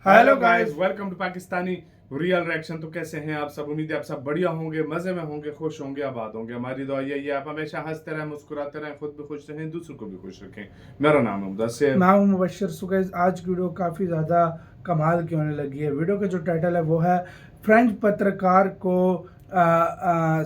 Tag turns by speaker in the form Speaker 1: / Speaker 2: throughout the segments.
Speaker 1: Hello guys, welcome to Pakistani real reaction. तो कैसे हैं आप सब? उम्मीद है आप सब बढ़िया होंगे, मजे में होंगे, खुश होंगे, आबाद होंगे। हमारी दुआ यही है आप हमेशा हंसते रहें, मुस्कुराते रहें, खुद भी खुश रहें, दूसरों को भी खुश रखें। मेरा नाम है मुदस्सिर।
Speaker 2: मैं हूं मुबश्शिर। सो गाइस, आज की वीडियो काफ़ी ज़्यादा कमाल की होने लगी है। वीडियो का जो टाइटल है वो है फ्रेंच पत्रकार को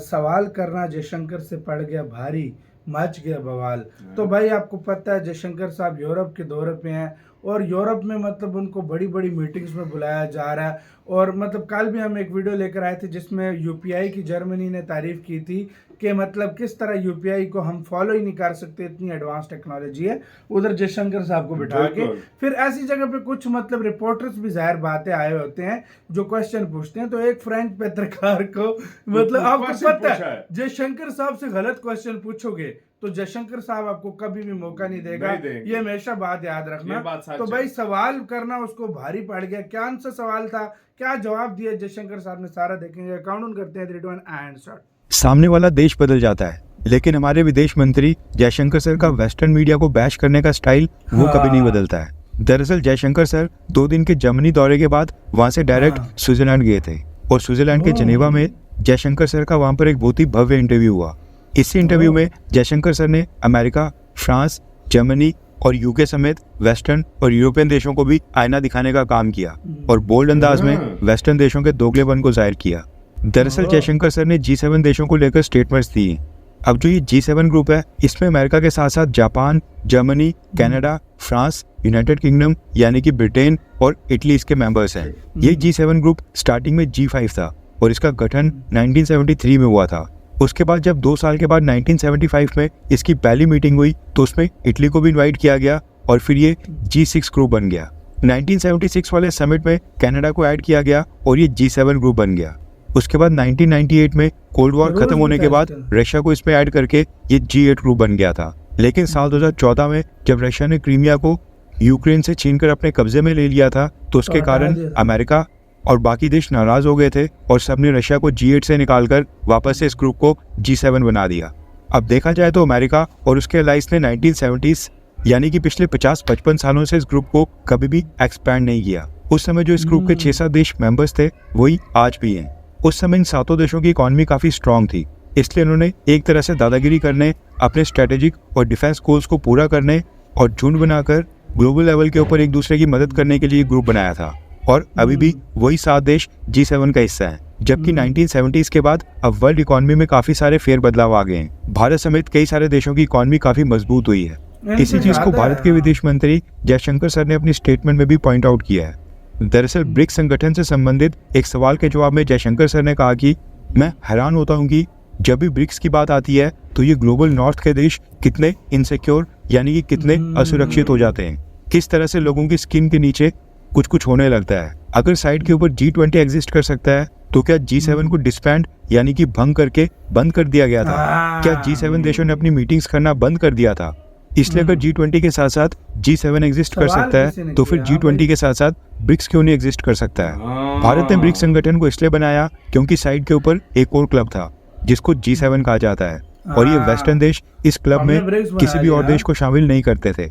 Speaker 2: सवाल करना जयशंकर से पड़ गया भारी, मच गया बवाल। तो भाई आपको पता है जयशंकर साहब यूरोप के दौरे पे हैं और यूरोप में मतलब उनको बड़ी बड़ी मीटिंग्स में बुलाया जा रहा है। और मतलब कल भी हम एक वीडियो लेकर आए थे जिसमें यूपीआई की जर्मनी ने तारीफ की थी कि मतलब किस तरह यूपीआई को हम फॉलो ही नहीं कर सकते, इतनी एडवांस टेक्नोलॉजी है। उधर जयशंकर साहब को बिठा के फिर ऐसी जगह पे कुछ मतलब रिपोर्टर्स भी जाहिर बातें आए होते हैं जो क्वेश्चन पूछते हैं। तो एक फ्रेंच पत्रकार को मतलब आपको पता है जयशंकर साहब से गलत क्वेश्चन पूछोगे तो जयशंकर साहब आपको कभी भी मौका नहीं देगा। ये हमेशा बात याद रखना। तो भाई सवाल करना उसको भारी पड़ गया। क्या आंसर सवाल था, क्या जवाब दिया जयशंकर साहब ने, सारा देखेंगे। काउंट करते हैं 3 2 1 एंड स्टार्ट।
Speaker 3: सामने वाला देश बदल जाता है, लेकिन हमारे विदेश मंत्री जयशंकर सर का वेस्टर्न मीडिया को बैश करने का स्टाइल वो कभी नहीं बदलता है। दरअसल जयशंकर सर 2 दिन के जर्मनी दौरे के बाद वहां से डायरेक्ट स्विट्जरलैंड गए थे और स्विट्जरलैंड के जिनेवा में जयशंकर सर का वहां पर एक बहुत ही भव्य इंटरव्यू हुआ। इसी इंटरव्यू में जयशंकर सर ने अमेरिका, फ्रांस, जर्मनी और यूके समेत वेस्टर्न और यूरोपियन देशों को भी आईना दिखाने का काम किया और बोल्ड अंदाज में वेस्टर्न देशों के दोगलेपन को जाहिर किया। दरअसल जयशंकर सर ने G7 देशों को लेकर स्टेटमेंट्स दिए। अब जो ये G7 ग्रुप है इसमें अमेरिका के साथ साथ Japan, Germany, Canada, France, United kingdom यानी कि ब्रिटेन और इटली इसके मेंबर्स हैं। ये G7 ग्रुप स्टार्टिंग में G5 था और इसका गठन 1973 में हुआ था। उसके बाद जब 2 साल के बाद 1975 में इसकी पहली मीटिंग हुई तो उसमें इटली को भी इन्वाइट किया गया और फिर ये G6 ग्रुप बन गया। 1976 वाले समिट में कनाडा को ऐड किया गया और ये G7 ग्रुप बन गया। उसके बाद 1998 में कोल्ड वॉर खत्म होने के बाद रशिया को इसमें ऐड करके ये G8 ग्रुप बन गया था। लेकिन साल 2014 में जब रशिया ने क्रीमिया को यूक्रेन से छीनकर अपने कब्जे में ले लिया था तो उसके कारण अमेरिका और बाकी देश नाराज हो गए थे और सबने रशिया को G8 से निकालकर वापस से इस ग्रुप को G7 बना दिया। अब देखा जाए तो अमेरिका और उसके अलाइंस ने 1970s यानी कि पिछले 50-55 सालों से इस ग्रुप को कभी भी एक्सपैंड नहीं किया। उस समय जो इस ग्रुप के 6-7 देश मेंबर्स थे वही आज भी हैं। उस समय इन 7 देशों की इकॉनमी काफी स्ट्रांग थी, इसलिए उन्होंने एक तरह से दादागिरी करने, अपने स्ट्रेटेजिक और डिफेंस गोल्स को पूरा करने और झुंड बनाकर ग्लोबल लेवल के ऊपर एक दूसरे की मदद करने के लिए ग्रुप बनाया था। और अभी भी वही 7 देश G7 का हिस्सा हैं। जबकि 1970s के बाद अब वर्ल्ड इकॉनमी में काफी सारे फेर बदलाव आ गए हैं। भारत समेत कई सारे देशों की इकॉनमी काफी मजबूत हुई है। इसी चीज को भारत के विदेश मंत्री जयशंकर सर ने अपनी स्टेटमेंट में भी पॉइंट आउट किया है। दरअसल ब्रिक्स संगठन से संबंधित एक सवाल के जवाब में जयशंकर सर ने कहा कि मैं हैरान होता हूं कि जब भी ब्रिक्स की बात आती है तो ये ग्लोबल नॉर्थ के देश कितने इनसिक्योर यानी कि कितने असुरक्षित हो जाते हैं, किस तरह से लोगों की स्किन के नीचे कुछ कुछ होने लगता है। अगर साइड के ऊपर G20 एग्जिस्ट कर सकता है तो क्या G7 को डिस्बैंड यानी कि भंग करके बंद कर दिया गया था? क्या G7 देशों ने अपनी मीटिंग्स करना बंद कर दिया था? इसलिए अगर G20 के साथ साथ G7 एग्जिस्ट कर सकता है तो फिर G20 के साथ साथ ब्रिक्स क्यों नहीं एग्जिस्ट कर सकता है? भारत ने ब्रिक्स संगठन को इसलिए बनाया क्योंकि साइड के ऊपर एक और क्लब था जिसको G7 कहा जाता है और ये वेस्टर्न देश इस क्लब में किसी भी और देश को शामिल नहीं करते थे।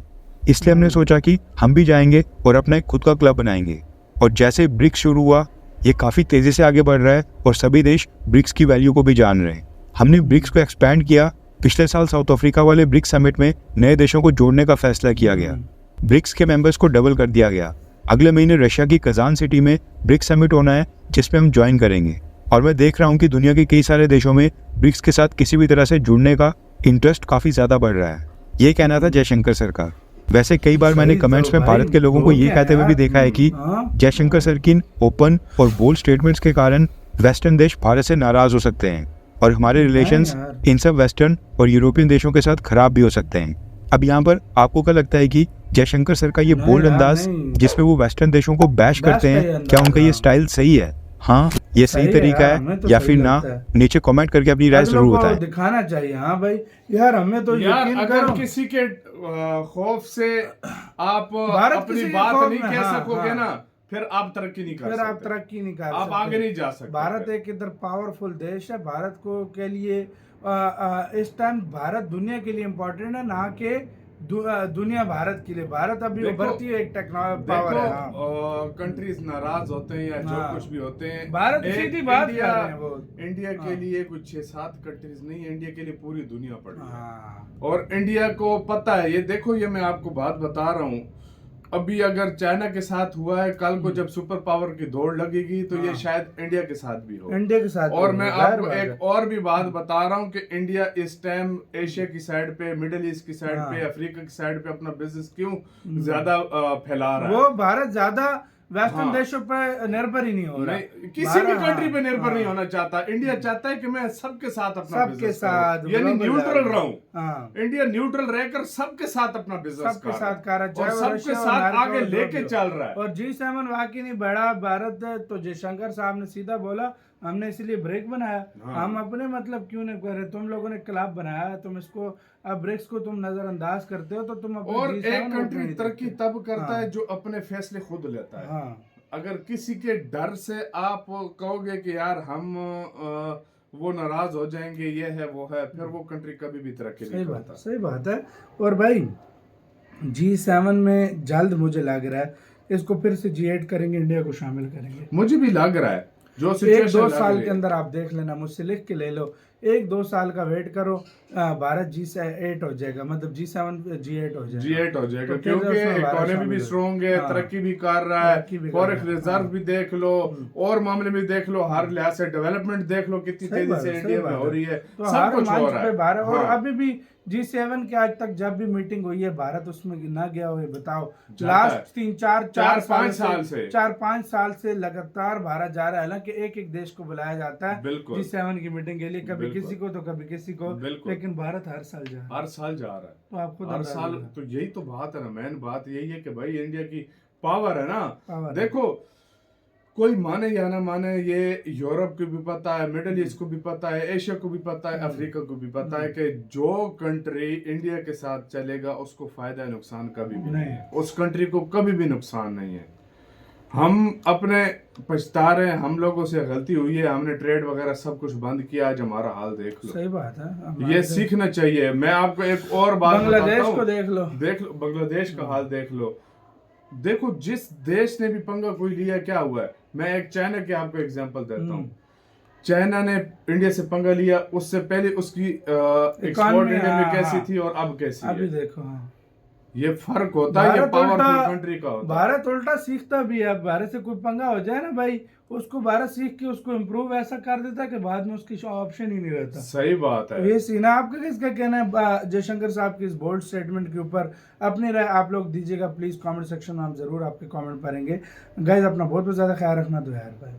Speaker 3: इसलिए हमने सोचा कि हम भी जाएंगे और अपना एक खुद का क्लब बनाएंगे। और जैसे ब्रिक्स शुरू हुआ ये काफी तेजी से आगे बढ़ रहा है और सभी देश ब्रिक्स की वैल्यू को भी जान रहे हैं। हमने ब्रिक्स को एक्सपैंड किया। पिछले साल साउथ अफ्रीका वाले ब्रिक्स समिट में नए देशों को जोड़ने का फैसला किया गया। ब्रिक्स के मेंबर्स को डबल कर दिया गया। अगले महीने रशिया की कजान सिटी में ब्रिक्स समिट होना है जिसमें हम ज्वाइन करेंगे। और मैं देख रहा हूँ कि दुनिया के कई सारे देशों में ब्रिक्स के साथ किसी भी तरह से जुड़ने का इंटरेस्ट काफी ज्यादा बढ़ रहा है। ये कहना था जयशंकर सर का। वैसे कई बार मैंने कमेंट्स में भारत के लोगों को ये कहते हुए भी देखा है कि जयशंकर सर की ओपन और बोल्ड स्टेटमेंट्स के कारण वेस्टर्न देश भारत से नाराज हो सकते हैं और हमारे रिलेशंस इन सब वेस्टर्न और यूरोपियन देशों के साथ खराब भी हो सकते हैं। अब यहाँ पर आपको क्या लगता है कि जयशंकर सर का ये बोल्ड अंदाज जिसमें वो वेस्टर्न देशों को बैश करते हैं, क्या उनका ये स्टाइल सही है? हाँ, ये सही तरीका है या फिर ना? नीचे कमेंट करके अपनी राय जरूर बताएं।
Speaker 2: दिखाना चाहिए। हाँ भाई यार, हमें तो
Speaker 1: यार अगर किसी के खौफ से आप अपनी बात नहीं कह सकोगे ना फिर आप तरक्की नहीं कर सकते, आप आगे नहीं जा सकते।
Speaker 2: भारत एक इधर पावरफुल देश है। भारत को के लिए इस टाइम भारत दुनिया के लिए इम्पोर्टेंट है, ना कि दुनिया भारत के लिए, भारत अभी
Speaker 1: देखो-
Speaker 2: उभरती है एक टेक्नोलॉजी पावर है। हाँ।
Speaker 1: देखो कंट्रीज नाराज होते हैं या जो
Speaker 2: हाँ।
Speaker 1: कुछ भी होते हैं,
Speaker 2: भारत
Speaker 1: एक
Speaker 2: सीधी बात कर
Speaker 1: इंडिया-
Speaker 2: रहे हैं वो।
Speaker 1: इंडिया
Speaker 2: हाँ।
Speaker 1: के लिए कुछ 6-7 कंट्रीज नहीं, इंडिया के लिए पूरी दुनिया पड़ी है।
Speaker 2: हाँ।
Speaker 1: और इंडिया को पता है, ये देखो, ये मैं आपको बात बता रहा हूँ, अभी अगर चाइना के साथ हुआ है, कल को जब सुपर पावर की दौड़ लगेगी तो ये
Speaker 2: हाँ।
Speaker 1: शायद इंडिया के साथ भी हो।
Speaker 2: इंडिया के साथ
Speaker 1: और
Speaker 2: भी
Speaker 1: मैं
Speaker 2: है, जाहिर
Speaker 1: आपको
Speaker 2: बात है।
Speaker 1: एक और भी बात बता रहा हूँ कि इंडिया इस टाइम एशिया की साइड पे, मिडिल ईस्ट की साइड
Speaker 2: हाँ।
Speaker 1: पे, अफ्रीका की साइड पे अपना बिजनेस क्यों ज्यादा फैला रहा है?
Speaker 2: वो भारत ज्यादा वेस्टर्न
Speaker 1: हाँ।
Speaker 2: देशों पर निर्भर ही नहीं हो रहा।
Speaker 1: नहीं, किसी भी
Speaker 2: भारत-
Speaker 1: कंट्री पे निर्भर
Speaker 2: हाँ।
Speaker 1: नहीं होना चाहता। इंडिया चाहता है कि मैं सबके साथ अपना
Speaker 2: सबके
Speaker 1: बिजनेस
Speaker 2: साथ
Speaker 1: करूं, यानी
Speaker 2: global
Speaker 1: न्यूट्रल
Speaker 2: level पे।
Speaker 1: रहूं।
Speaker 2: हाँ।
Speaker 1: इंडिया न्यूट्रल रहकर सबके साथ अपना बिजनेस
Speaker 2: सबके साथ कर रहा है,
Speaker 1: और
Speaker 2: चाहे वो
Speaker 1: सबके
Speaker 2: रशिया और
Speaker 1: साथ
Speaker 2: अमेरिका
Speaker 1: आगे
Speaker 2: और जो
Speaker 1: लेके
Speaker 2: भी हो।
Speaker 1: चल रहा है।
Speaker 2: और G7 वाकई नहीं बड़ा भारत है, तो जयशंकर साहब ने सीधा बोला हमने इसीलिए ब्रेक बनाया।
Speaker 1: हाँ।
Speaker 2: हम अपने मतलब क्यों नहीं कर रहे, तुम लोगों ने क्लब बनाया, तुम इसको अब ब्रिक्स को तुम नजरअंदाज करते हो, तो तुम अपने
Speaker 1: और
Speaker 2: G7
Speaker 1: एक
Speaker 2: को
Speaker 1: कंट्री
Speaker 2: नहीं
Speaker 1: तरक्की
Speaker 2: देखते।
Speaker 1: तब करता
Speaker 2: हाँ।
Speaker 1: है जो अपने फैसले खुद लेता है।
Speaker 2: हाँ।
Speaker 1: अगर किसी के डर से आप कहोगे कि यार हम वो नाराज हो जाएंगे, ये है वो है, फिर वो कंट्री कभी भी तरक्की
Speaker 2: सही
Speaker 1: नहीं
Speaker 2: बात है,
Speaker 1: करता।
Speaker 2: सही बात है। और भाई G7 में जल्द मुझे लग रहा है इसको फिर से G8 करेंगे, इंडिया को शामिल करेंगे।
Speaker 1: मुझे भी लग ररहा है जो
Speaker 2: एक
Speaker 1: सिचुएशन
Speaker 2: दो
Speaker 1: लग
Speaker 2: साल
Speaker 1: रही
Speaker 2: के
Speaker 1: है।
Speaker 2: अंदर आप देख लेना, मुझसे लिख के ले लो, 1-2 साल का वेट करो, भारत G8 हो जाएगा, मतलब G7 G8 हो जाएगा।
Speaker 1: G8 हो जाएगा,
Speaker 2: तो फिर
Speaker 1: क्योंकि
Speaker 2: उसमें भारत
Speaker 1: इकोनॉमी
Speaker 2: शामिल
Speaker 1: भी
Speaker 2: हो।
Speaker 1: स्ट्रॉन्ग है,
Speaker 2: हाँ।
Speaker 1: तरक्की भी कर रहा
Speaker 2: तरक्की भी
Speaker 1: है,
Speaker 2: कर
Speaker 1: फॉरेक्स
Speaker 2: रहा है।
Speaker 1: रिजर्व
Speaker 2: हाँ।
Speaker 1: भी देख लो, और मामले में देख लो, हर लिहाज से डेवलपमेंट देख लो कितनी
Speaker 2: सही
Speaker 1: तेजी
Speaker 2: बात
Speaker 1: से
Speaker 2: है, सही
Speaker 1: इंडिया में
Speaker 2: बात
Speaker 1: हो रही है,
Speaker 2: तो
Speaker 1: सब
Speaker 2: हर
Speaker 1: कुछ हो
Speaker 2: मंच
Speaker 1: रहा
Speaker 2: पे
Speaker 1: है।
Speaker 2: भारत, और
Speaker 1: हाँ।
Speaker 2: अभी भी G7 के आज तक जब भी मीटिंग हुई है भारत उसमें ना गया हो, ये बताओ।
Speaker 1: जाता है।
Speaker 2: लास्ट 3-4
Speaker 1: 4-5 साल से
Speaker 2: 4-5 साल से लगातार भारत जा रहा है, हालांकि एक एक देश को बुलाया जाता है
Speaker 1: बिल्कुल।
Speaker 2: G7 की मीटिंग के लिए, कभी
Speaker 1: बिल्कुल।
Speaker 2: किसी को तो कभी किसी को,
Speaker 1: बिल्कुल।
Speaker 2: लेकिन भारत हर साल जा रहा है।
Speaker 1: हर साल जा रहा है,
Speaker 2: तो आप खुद
Speaker 1: हर
Speaker 2: अंदाजा
Speaker 1: साल।
Speaker 2: लगाओ।
Speaker 1: तो यही तो बात है ना, मेन बात यही है कि भाई इंडिया की पावर है ना।
Speaker 2: पावर है।
Speaker 1: देखो, कोई माने या ना माने, ये यूरोप को भी पता है, मिडिल ईस्ट को भी पता है, एशिया को भी पता है, अफ्रीका को भी पता है कि जो कंट्री इंडिया के साथ चलेगा उसको फायदा नुकसान कभी भी नहीं है, उस कंट्री को कभी भी नुकसान नहीं है। हम अपने पछता रहे हैं, हम लोगों से गलती हुई है, हमने ट्रेड वगैरह सब कुछ बंद किया, आज हमारा हाल देख लो।
Speaker 2: सही बात है।
Speaker 1: ये
Speaker 2: हमारे
Speaker 1: सीखना चाहिए। मैं आपको एक और बात
Speaker 2: बांग्लादेश
Speaker 1: बताता हूं।
Speaker 2: को देख लो।
Speaker 1: देख लो बांग्लादेश का हाल देख लो। देखो, जिस देश ने भी पंगा कोई लिया, क्या हुआ है। मैं एक चाइना के आपको एग्जांपल देता हूँ। चाइना ने इंडिया से पंगा लिया, उससे पहले उसकी एक्सपोर्ट इंडिया में कैसी
Speaker 2: हाँ।
Speaker 1: थी और अब कैसी
Speaker 2: अभी
Speaker 1: है।
Speaker 2: देखो। हाँ।
Speaker 1: ये फर्क होता है, ये पावरफुल कंट्री का होता है।
Speaker 2: भारत उल्टा सीखता भी है। भारत से कोई पंगा हो जाए ना भाई, उसको भारत सीख के उसको इम्प्रूव ऐसा कर देता है कि बाद में उसकी ऑप्शन ही नहीं रहता।
Speaker 1: सही बात है।
Speaker 2: तो ये सीन है। आपका किसका कहना है जयशंकर साहब की इस बोल्ड स्टेटमेंट के ऊपर? अपनी राय आप लोग दीजिएगा प्लीज कमेंट सेक्शन में, हम जरूर आपके कमेंट पढ़ेंगे। गाइस अपना बहुत ज्यादा ख्याल रखना, तो यार भाई।